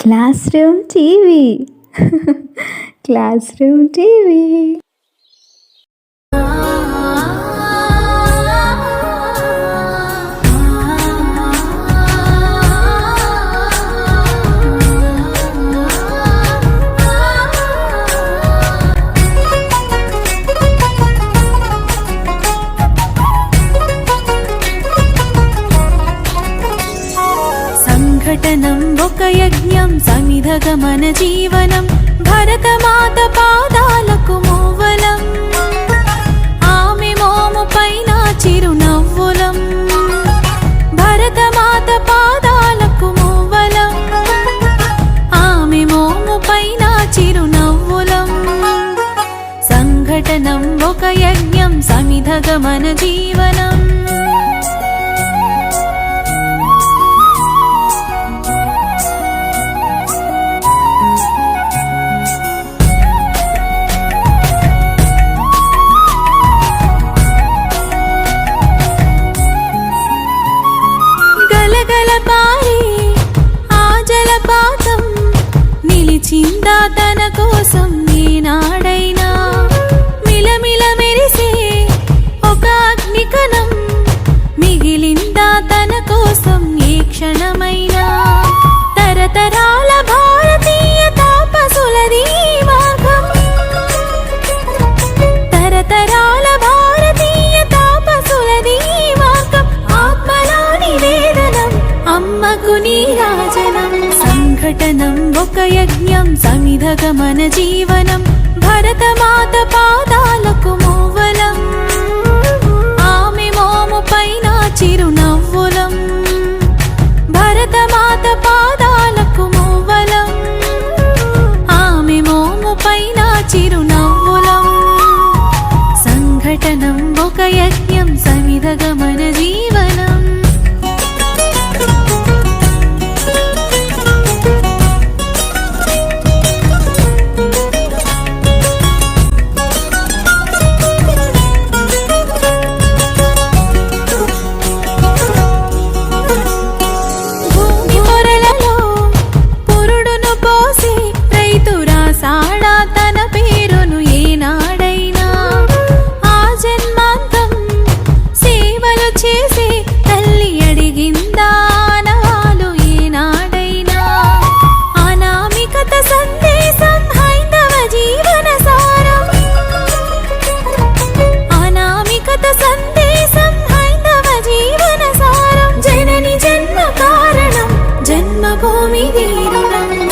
Class room TV. Class room TV. సంఘటనం ఒక యజ్ఞం సమిధగమన జీవనం భరతమాత పాదాలకు మూవలం ఆమె మోము పైన చిరునవ్వులం భరతమాత పాదాలకు మూవలం ఆమె మోము పైన చిరునవ్వులం సంఘటనం ఒక యజ్ఞం సమిధగమన జీవనం నిలిచిందా తన కోసం ఈనాడైనా మిలమిల మెరిసే ఒక అగ్నికణం మిగిలిందా తన కోసం ఏ క్షణమైనా తరతరాల భారతీయ తాపసులది మార్గం తరతరాల భారతీయ తాపసులది మార్గం ఆత్మలోని వేదనం అమ్మకు నీరాజనం సంఘటనం ఒక యజ్ఞం సమిధగమన జీవనం భరతమాత పాదాలకు మూవలం ఆమె మోము పైన చిరునవ్వులం భరతమాత పాదాలకు మూవలం ఆమె మోము పైన చిరునవ్వులం సంఘటనం ఒక యజ్ఞం సమిధగమన జీవనం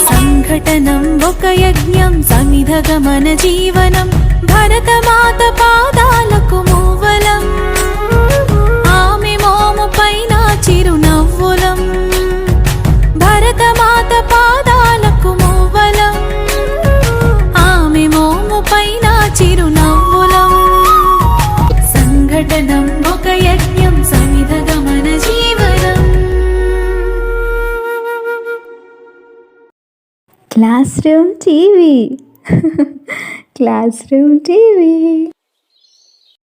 సంఘటనం ఒక యజ్ఞం సమిధగమన జీవనం భరతమాత పాదాలకు మూవలం ఆమె మోము పైన చిరునవ్వులం భరతమాత పాదాలకు మూవలం ఆమె మోము పైన చిరునవ్వులం సంఘటనం ఒక యజ్ఞం సమిధగమన జీవనం class room TV. Class room TV.